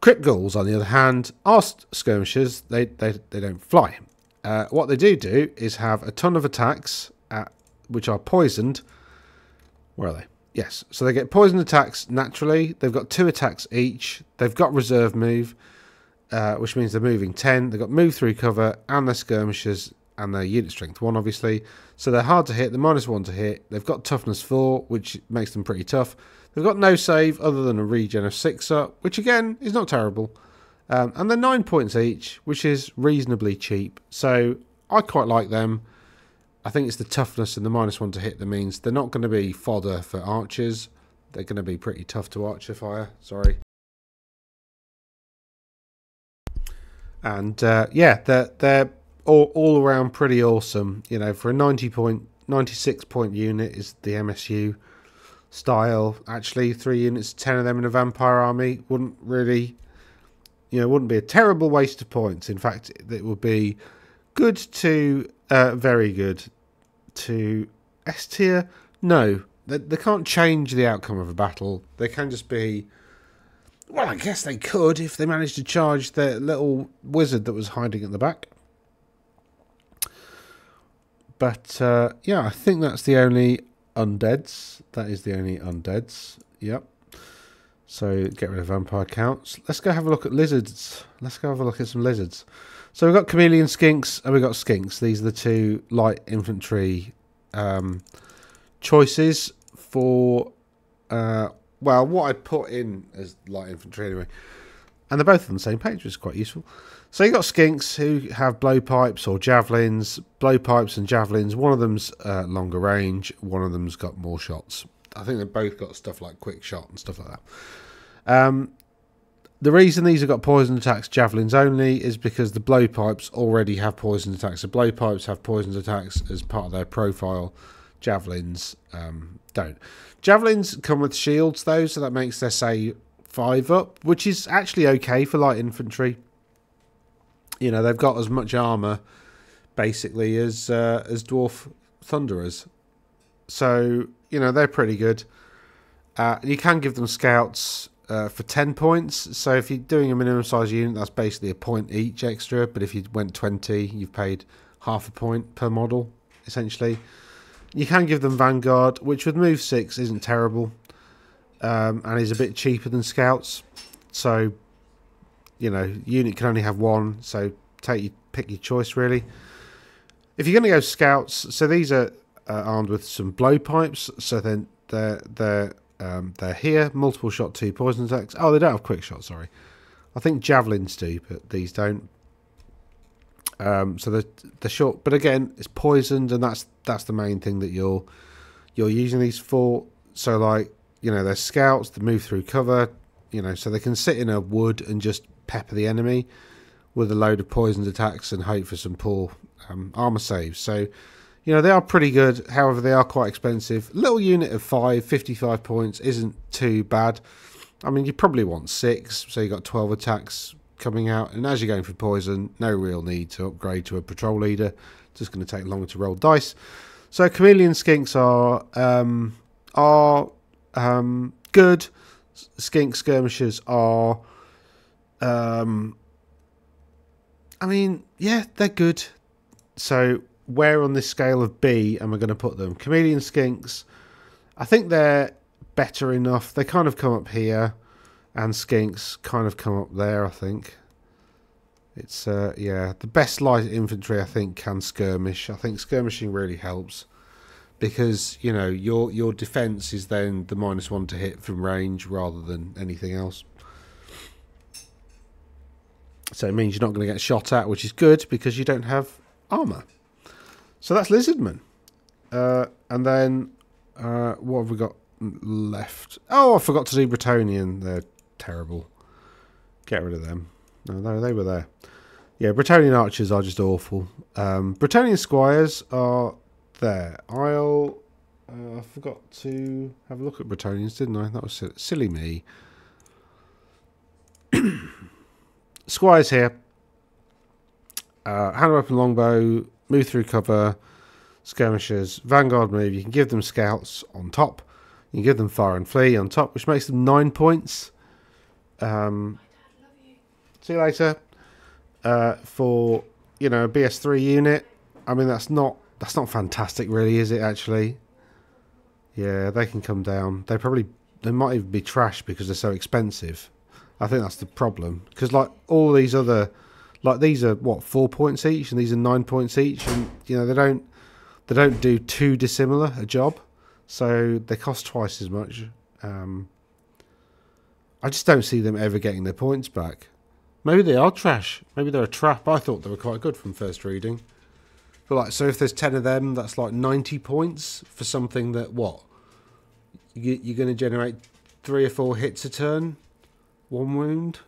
Crypt Ghouls, on the other hand, are skirmishers. They don't fly. What they do is have a ton of attacks which are poisoned. Where are they? Yes, so they get poison attacks naturally. They've got 2 attacks each. They've got reserve move, which means they're moving 10. They've got move through cover, and they're skirmishers, and they're unit strength 1, obviously. So they're hard to hit. They're -1 to hit. They've got toughness 4, which makes them pretty tough. They've got no save other than a regen of 6 up, which again is not terrible. And they're 9 points each, which is reasonably cheap. So I quite like them. I think it's the toughness and the -1 to hit that means they're not going to be fodder for archers. They're going to be pretty tough to archer fire. Sorry. And yeah, they're all around pretty awesome. You know, for a 96 point unit is the MSU. style. Actually, 3 units, 10 of them in a vampire army wouldn't really, wouldn't be a terrible waste of points. In fact, it would be good to very good to S tier. No, they can't change the outcome of a battle. They can just be. Well, I guess they could if they managed to charge their little wizard that was hiding at the back. But yeah, I think that's the only undeads. That is the only undeads. Yep. So get rid of vampire counts. Let's go have a look at lizards. Let's go have a look at some lizards. So we've got chameleon skinks and we've got skinks. These are the two light infantry choices for well, what I'd put in as light infantry anyway. And they're both on the same page, which is quite useful. So you've got skinks who have blowpipes or javelins. Blowpipes and javelins. One of them's longer range. One of them's got more shots. I think they've both got stuff like quick shot and stuff like that. The reason these have got poison attacks, javelins only, is because the blowpipes already have poison attacks. The blowpipes have poison attacks as part of their profile. Javelins don't. Javelins come with shields though, so that makes their say 5 up, which is actually okay for light infantry. They've got as much armor basically as dwarf thunderers, so they're pretty good. You can give them scouts for 10 points. So if you're doing a minimum size unit, that's basically a point each extra. But if you went 20, you've paid half a point per model essentially. You can give them Vanguard, which with move 6 isn't terrible, and is a bit cheaper than Scouts. So, unit can only have one, so pick your choice really. If you're going to go Scouts, so these are armed with some blowpipes, so then they're here, multiple shot 2 poison attacks. Oh, they don't have quick shot, sorry. I think javelins do, but these don't. So they're short, but again, it's poisoned, and that's the main thing that you're using these for. So like, they're scouts that move through cover, so they can sit in a wood and just pepper the enemy with a load of poisoned attacks and hope for some poor armor saves. So, they are pretty good. However, they are quite expensive. Little unit of 55 points isn't too bad. I mean, you probably want 6, so you got 12 attacks coming out, and as you're going for poison, no real need to upgrade to a patrol leader. It's just going to take longer to roll dice. So chameleon skinks are good. Skink skirmishers are I mean, yeah, they're good. So where on this scale of B am I going to put them? Chameleon skinks, I think they're better enough. They kind of come up here, and skinks kind of come up there, I think. It's yeah, the best light infantry I think can skirmish. I think skirmishing really helps because your defense is then the -1 to hit from range rather than anything else. So it means you're not going to get shot at, which is good because you don't have armor. So that's Lizardmen. And then what have we got left? Oh, I forgot to do Bretonnian. They're terrible. Get rid of them. No, they were there. Yeah, Bretonnian Archers are just awful. Bretonnian Squires are there. I forgot to have a look at Bretonnians, didn't I? That was silly me. Squires here. Hand weapon longbow, move through cover, skirmishers, vanguard move. You can give them scouts on top. You can give them fire and flee on top, which makes them 9 points. See you later. For a BS3 unit, I mean that's not fantastic, really, is it? Actually, yeah, they can come down. They might even be trash because they're so expensive. I think that's the problem because like all these other, like these are what 4 points each, and these are 9 points each, and they don't do too dissimilar a job, so they cost twice as much. I just don't see them ever getting their points back. Maybe they are trash. Maybe they're a trap. I thought they were quite good from first reading. But like, so if there's 10 of them, that's like 90 points for something that what? You're going to generate 3 or 4 hits a turn, 1 wound.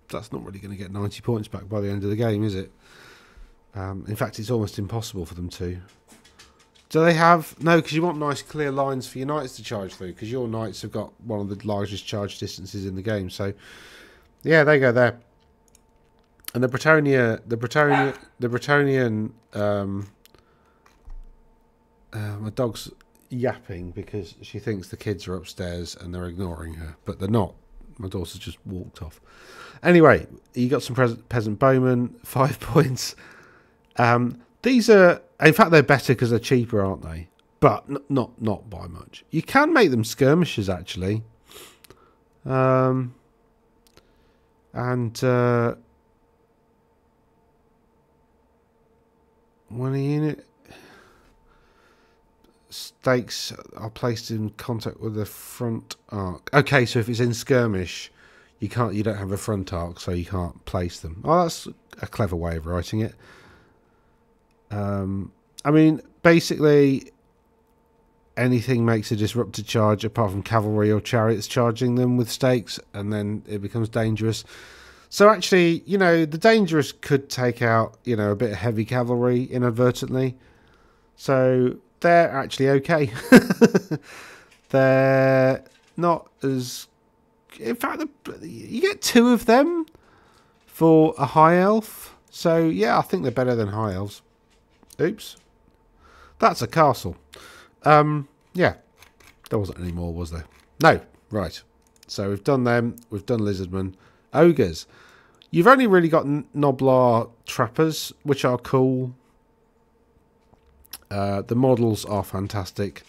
That's not really going to get 90 points back by the end of the game, is it? In fact, it's almost impossible for them to. Do they have... No, because you want nice clear lines for your knights to charge through, because your knights have got one of the largest charge distances in the game. So, yeah, they go there. And the Bretonnian... my dog's yapping because she thinks the kids are upstairs and they're ignoring her, but they're not. My daughter's just walked off. Anyway, you got some peasant bowmen, 5 points. These are... In fact, they're better because they're cheaper, aren't they? But not by much. You can make them skirmishers, actually. And... when a unit... Stakes are placed in contact with the front arc. Okay, so if it's in skirmish, you don't have a front arc, so you can't place them. Oh, that's a clever way of writing it. I mean, basically, anything makes a disrupted charge apart from cavalry or chariots charging them with stakes, and then it becomes dangerous. So actually, you know, the dangerous could take out, you know, a bit of heavy cavalry inadvertently. So they're actually okay. They're not as... In fact, you get 2 of them for a high elf. So, yeah, I think they're better than high elves. Oops. That's a castle. Yeah. There wasn't any more, was there? No. Right. So we've done them. We've done lizardmen. Ogres. You've only really got Gnoblar Trappers, which are cool. The models are fantastic.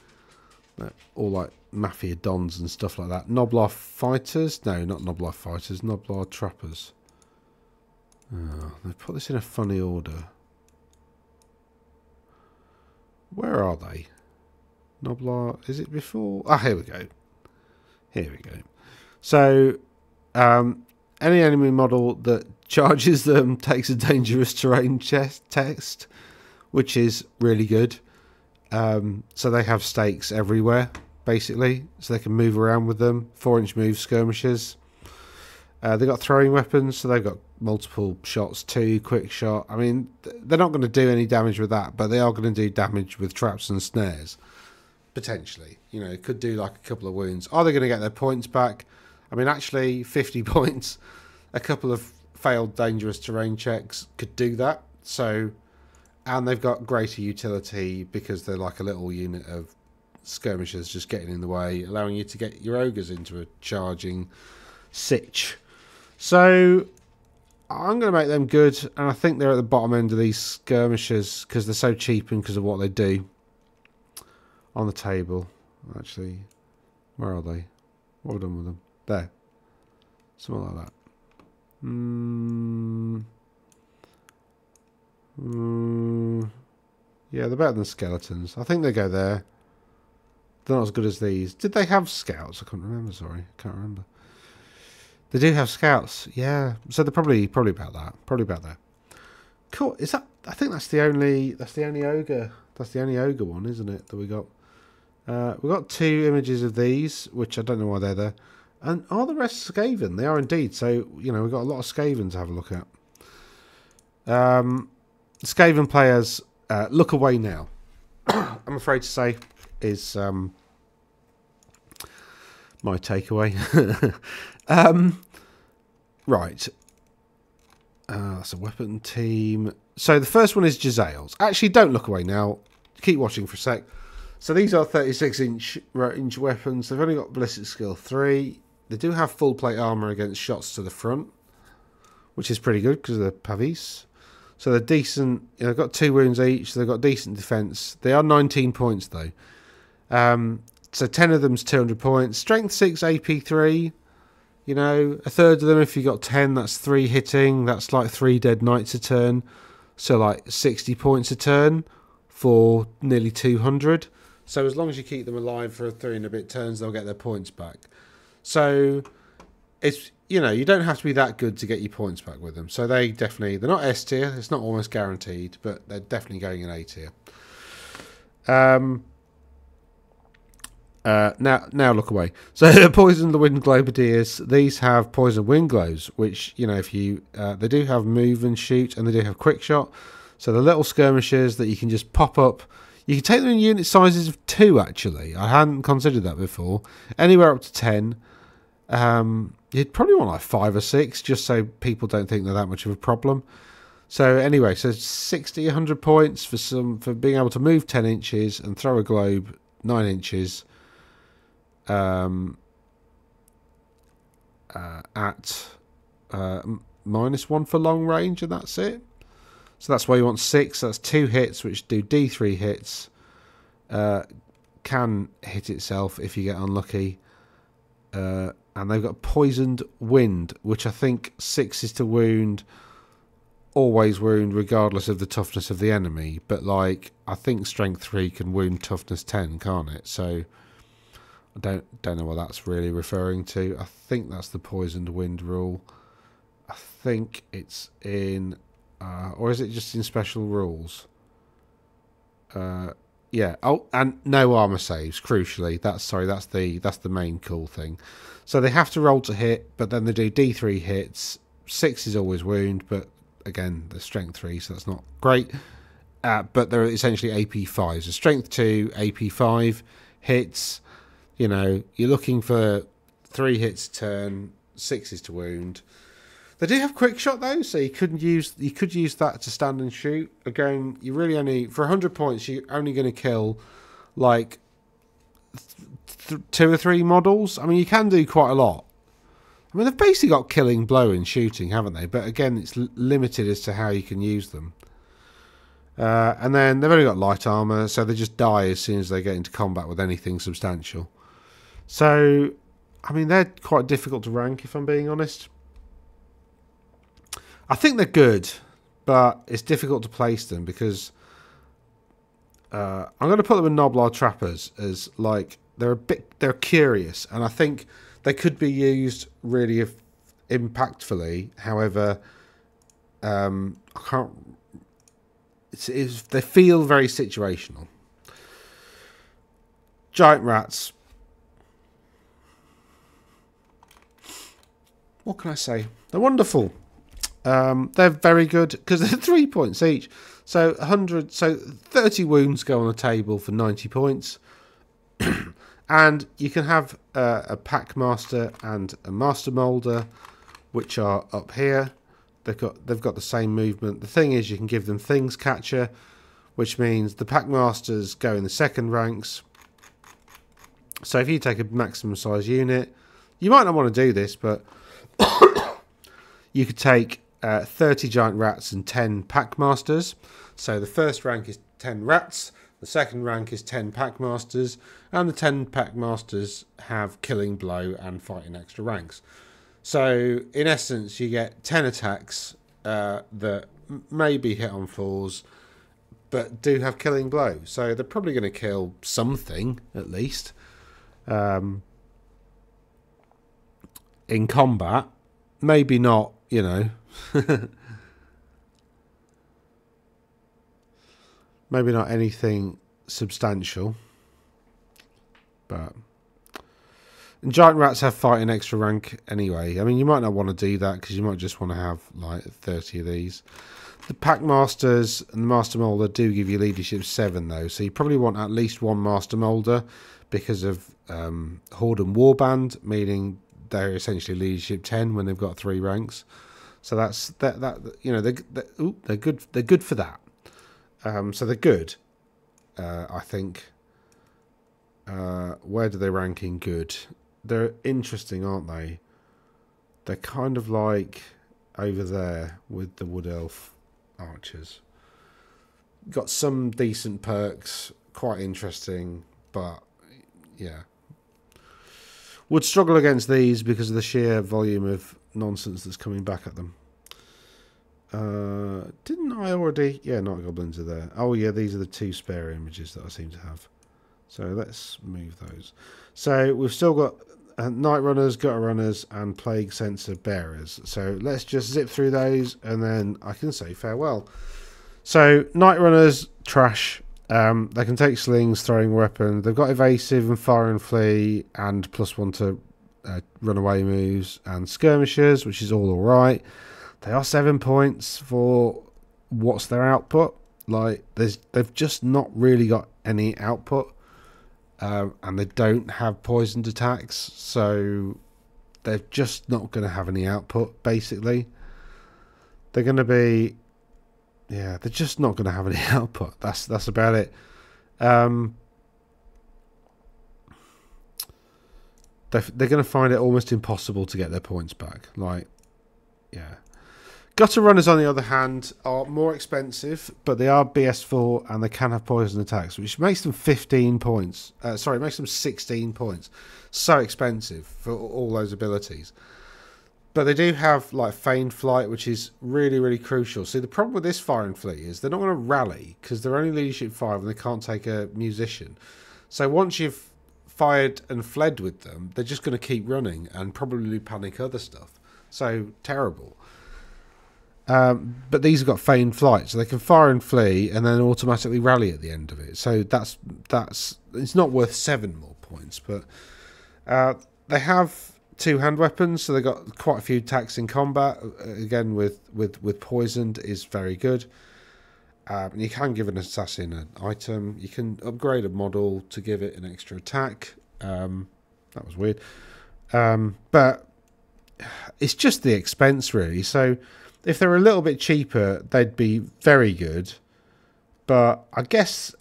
They're all like Mafia Dons and stuff like that. Gnoblar Fighters. No, not Gnoblar Fighters. Gnoblar Trappers. Oh, they've put this in a funny order. Where are they? Gnoblar, is it before? Ah, here we go. Here we go. So, any enemy model that charges them takes a dangerous terrain test, which is really good. So they have stakes everywhere, basically, so they can move around with them. 4-inch move skirmishers. They've got throwing weapons, so they've got multiple shots, 2 quick shot. I mean, they're not going to do any damage with that, but they are going to do damage with traps and snares. Potentially. You know, it could do like a couple of wounds. Are they going to get their points back? I mean, actually, 50 points. A couple of failed dangerous terrain checks could do that. So, and they've got greater utility because they're like a little unit of skirmishers just getting in the way, allowing you to get your ogres into a charging sitch. So I'm going to make them good, and I think they're at the bottom end of these skirmishers because they're so cheap and because of what they do on the table. Actually, where are they? What have I done with them? There. Something like that. Yeah, they're better than skeletons. I think they go there. They're not as good as these. Did they have scouts? I can't remember, sorry. I can't remember. They do have scouts, yeah. So they're probably about that. Probably about there. Cool. Is that? I think that's the only ogre. That's the only ogre one, isn't it? That we got. We've got 2 images of these, which I don't know why they're there. And are the rest Skaven? They are indeed. So you know we've got a lot of Skaven to have a look at. Skaven players, look away now. I'm afraid to say is my takeaway. Right. That's a weapon team. So the first one is Jezzail's. Actually, don't look away now. Keep watching for a sec. So these are 36-inch range weapons. They've only got ballistic skill 3. They do have full plate armor against shots to the front, which is pretty good because of the pavis. So they're decent. You know, they've got 2 wounds each. So they've got decent defense. They are 19 points though. So 10 of them's 200 points. Strength 6, AP 3. You know, a third of them, if you got 10, that's 3 hitting. That's like 3 dead knights a turn. So like 60 points a turn for nearly 200. So as long as you keep them alive for 3 and a bit turns, they'll get their points back. So it's, you know, you don't have to be that good to get your points back with them. So they're not S tier. It's not almost guaranteed, but they're definitely going in A tier. Now look away. So poison the wind globadiers. These have poison wind glows, which, you know, if you they do have move and shoot, and they do have quick shot. So the little skirmishers that you can just pop up. You can take them in unit sizes of 2, actually. I hadn't considered that before. Anywhere up to 10. You'd probably want like 5 or 6, just so people don't think they're that much of a problem. So anyway, so 60, 100 points for being able to move 10 inches and throw a globe 9 inches at -1 for long range, and that's it. So that's why you want 6. That's 2 hits, which do D3 hits. Can hit itself if you get unlucky. And they've got poisoned wind, which I think 6 is to wound, always wound regardless of the toughness of the enemy. But like, I think strength 3 can wound toughness 10, can't it? So I don't know what that's really referring to. I think that's the poisoned wind rule. I think it's in, or is it just in special rules? Yeah. Oh, and no armor saves. Crucially, that's the main cool thing. So they have to roll to hit, but then they do D3 hits. 6 is always wound, but again, the strength 3, so that's not great. But they're essentially AP 5s. So strength 2, AP 5 hits. You know, you're looking for 3 hits a turn. 6 is to wound. They do have quick shot though, so you could use that to stand and shoot. Again, you really only, for 100 points, you're only going to kill like 2 or 3 models. I mean, you can do quite a lot. I mean, they've basically got killing blow and shooting, haven't they? But again, it's limited as to how you can use them. And then they've only got light armor, so they just die as soon as they get into combat with anything substantial. So, I mean, they're quite difficult to rank, if I'm being honest. I think they're good, but it's difficult to place them because I'm going to put them in Gnoblar Trappers as like they're curious, and I think they could be used really impactfully. However, I can't. They feel very situational. Giant rats. What can I say? They're wonderful. They're very good because they're 3 points each. So 100, so 30 wounds go on the table for 90 points. And you can have a pack master and a master molder, which are up here. They've got the same movement. The thing is, you can give them things catcher, which means the pack masters go in the second ranks. So if you take a maximum size unit, you might not want to do this, but you could take 30 giant rats and 10 pack masters. So the first rank is 10 rats, the second rank is 10 pack masters, and the 10 pack masters have killing blow and fighting extra ranks. So in essence, you get 10 attacks that maybe hit on 4s, but do have killing blow. So they're probably going to kill something at least in combat. Maybe not, you know. Maybe not anything substantial, but and giant rats have fighting extra rank anyway. I mean, you might not want to do that because you might just want to have like 30 of these. The pack masters and the master molder do give you leadership 7 though, so you probably want at least 1 master molder because of horde and warband, meaning they're essentially leadership 10 when they've got 3 ranks. So that's that you know, they're good. They're good for that. So they're good. I think. Where do they rank in good? They're interesting, aren't they? They're kind of like over there with the Wood Elf Archers. Got some decent perks, quite interesting, but yeah. Would struggle against these because of the sheer volume of nonsense that's coming back at them. Didn't I already? Yeah, Night Goblins are there. Oh yeah, these are the 2 spare images that I seem to have. So let's move those. So we've still got Night Runners, Gutter Runners, and Plague Sensor Bearers. So let's just zip through those, and then I can say farewell. So Night Runners, trash. They can take slings, throwing weapons. They've got evasive and fire and flee, and +1 to runaway moves, and skirmishers, which is all right. They are 7 points for what's their output. Like, they've just not really got any output, and they don't have poisoned attacks, so they're just not going to have any output. Basically, they're going to be, yeah, they're just not going to have any output. That's about it. They're going to find it almost impossible to get their points back. Like, yeah. Gutter runners, on the other hand, are more expensive, but they are BS4 and they can have poison attacks, which makes them 15 points. Sorry, makes them 16 points. So expensive for all those abilities. But they do have like Feigned Flight, which is really, really crucial. See, the problem with this firing fleet is they're not going to rally because they're only leadership 5 and they can't take a musician. So once you've fired and fled with them, they're just going to keep running and probably panic other stuff. So terrible. But these have got Feigned Flight, so they can fire and flee and then automatically rally at the end of it. So that's it's not worth 7 more points, but they have 2 hand weapons, so they got quite a few attacks in combat. Again, with poisoned is very good. And you can give an assassin an item. You can upgrade a model to give it an extra attack. That was weird. But it's just the expense, really. So if they were a little bit cheaper, they'd be very good. But I guess,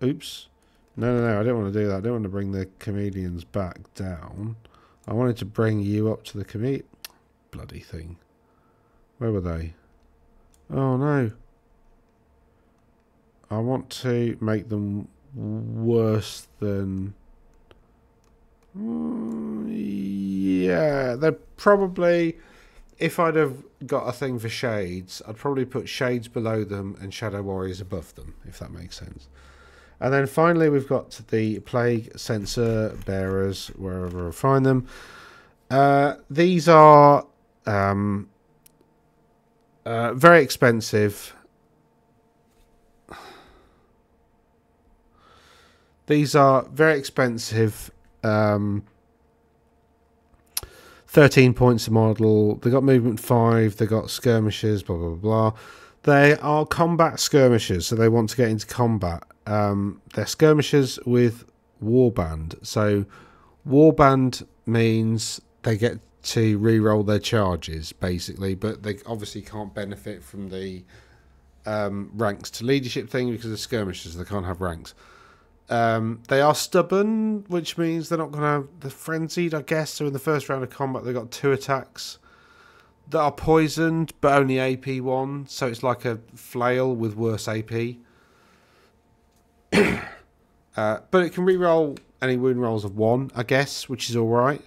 oops. No, I don't want to do that. I don't want to bring the comedians back down. I wanted to bring you up to the bloody thing. Where were they? Oh, no. I want to make them worse than... yeah, they're probably... If I'd have got a thing for shades, I'd probably put shades below them and shadow warriors above them, if that makes sense. And then finally we've got the plague sensor bearers, wherever I find them. These are very expensive. These are very expensive. 13 points a model. They got movement 5. They got skirmishers. Blah blah blah. They are combat skirmishers, so they want to get into combat. They're skirmishers with warband. So warband means they get to re-roll their charges, basically, but they obviously can't benefit from the ranks to leadership thing because they're skirmishers. They can't have ranks. They are stubborn, which means they're not going to have the frenzied, I guess. So in the first round of combat, they got 2 attacks that are poisoned, but only AP 1. So it's like a flail with worse AP. But it can re-roll any wound rolls of 1, I guess, which is all right.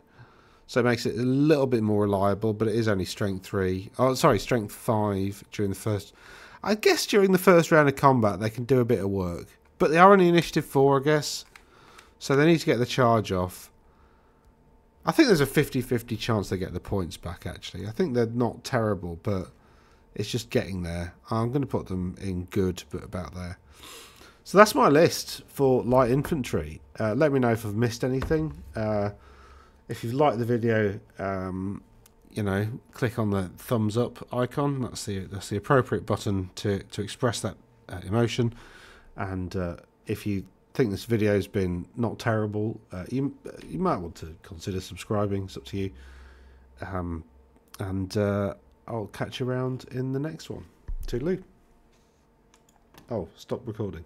So it makes it a little bit more reliable, but it is only strength 3. Oh, sorry, strength 5 during the first... I guess during the first round of combat, they can do a bit of work. But they are only initiative 4, I guess. So they need to get the charge off. I think there's a 50-50 chance they get the points back, actually. I think they're not terrible, but it's just getting there. I'm going to put them in good, but about there. So that's my list for light infantry. Let me know if I've missed anything. If you've liked the video, you know, click on the thumbs up icon. That's the appropriate button to express that emotion. And if you think this video's been not terrible, you might want to consider subscribing. It's up to you. And I'll catch you around in the next one. Toodaloo. Oh, stop recording.